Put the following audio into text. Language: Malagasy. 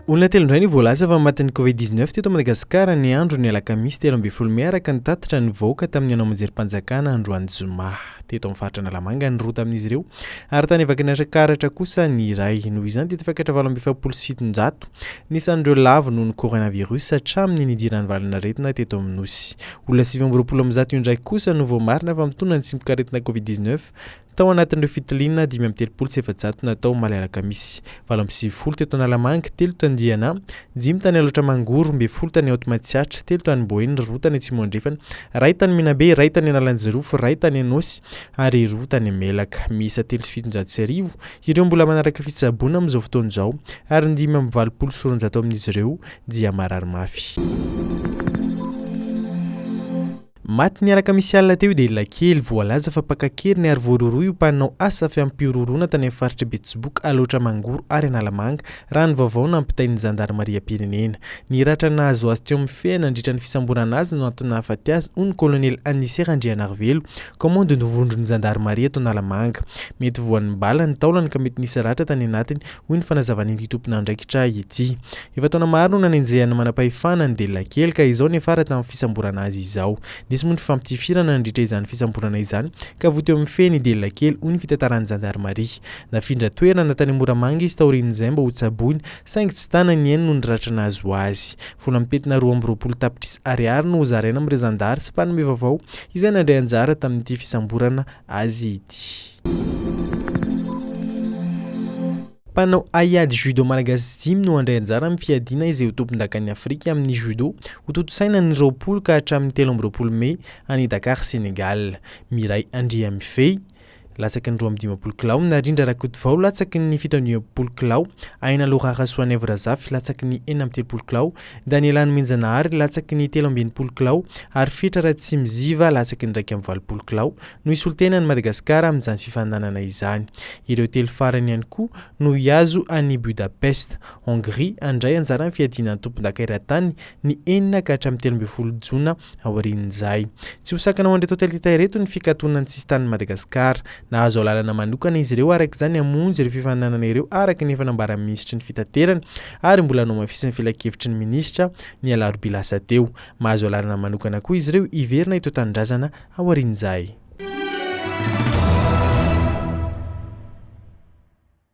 Olona telo indray ny voalaza fa matin'ny Covid-19 teto Madagasikara ny andro ny alakamisy 13 May araka ny tatitra ny vahoaka tamin'ny anao manjerim-panjakana androany zoma. Teto amin'ny faritra Analamanga ny rota amin'izy ireo ary tany evaky ny karatra kosa ny iray noho izany teto fakatra 27 nisan'ireo lavo noho ny coronavirus hatramin'ny nidiran'ny valanaretina teto amin'ny nosy. Olona 720 indray kosa no voamarina fa mitondra ny tsimbokaretina Covid-19 tao anatin'ireo fitiliana 537 natao maly alakamisy, 770 teto Analamanga, 3 tany Diana, 5 tany Alotra Mangoro, 12 tany Maty, 3 tany Boeny, 2 tany Tsimondrefana, 1 tany Minabe, 1 tany Analanjirofo, 1 tany Anosy ary 2 tany Melaka. Misa 370 ireo mbola manaraka fitsaboana amin'izao fotoana izao ary 520 amin'izy ireo dia marary mafy. Maty niaraka misy alina teo dia Kely voalaza fa pakakeriny ary voaroroa io mpanao asa fiampirorona tany amin'ny faritra Betsiboka, Alotra Mangoro ary Analamanga raha ny vaovao nampitain'ny zandarimariam-pirenena. Ny ratra nahazo azy teo amin'ny feny nandritra ny fisamborana azy no antony nahafaty azy hoy ny kolonely Handray commande ny vondron'ny zandarimaria eto Analamanga. Mety voan'ny bala ny taolany ka mety nisy ratra tany anatiny hoy ny fanazavany tompona andraikitra ity. Efa taona maro no nanenjehana manam-pahefana ny Kely ka izao ny afara tamin'ny fisamborana azy izao. Nisy mony fampitifirana nandritra izany fisamborana izany ka voty eo amin'ny feny Kely hoy ny fitataran'ny zandarimaria. Nafindra toerana tany Moramanga izy taorian'izay mba ho tsaboiny saingy tsy tanany ny eny no ny ratra nahazo azy. Vola mipetina 220 tapitrisa ariary no zaraina amin'ireo zandary sy mpanome vaovao izay nandray anjara tamin'ity fisamborana azy ity. Panao aiady Judo malagasy 5 no handray anjara amin'ny fiadiana izay ho tompondakan'i Afrika amin'ny Judo ho totosaina ny 20 ka hatramin'ny 13 May any Dakar, Sénégal. Miray Niampy latsaky ny 12 kilao, narindra Vaovao latsaky ny 17 kilao, aina lorara soanevy razafy latsaky ny 13 kilao, Danielany Menjanahary latsaky ny 13 kilao ary Fitra Ratsimiziva latsaky ny 12 kilao no isoltena ny Madagasikara amin'izany fifandanana izany. Ireo telo farany ihany koa no hiazo any Budapest, Hongrie handray anjara amin'ny fiadiana ny tompondaka eran-tany ny 4 ka hatramin'ny 13 Jona aorian'izay. Tsy ho sakana ho andray totalita ireto ny fikatoanany sistan'ny Madagasikara. Nahazo lalana manokana izy ireo araka izany hamonjy ireo fifananana ireo araka ny efa nambaran'ny minisitry ny fitaterana ary mbola no mafisy ny filakevitry ny minisitra ny alarobia lasa teo. Mahazo lalana manokana koa izy ireo iverina ito tanindrazana aorian'izay.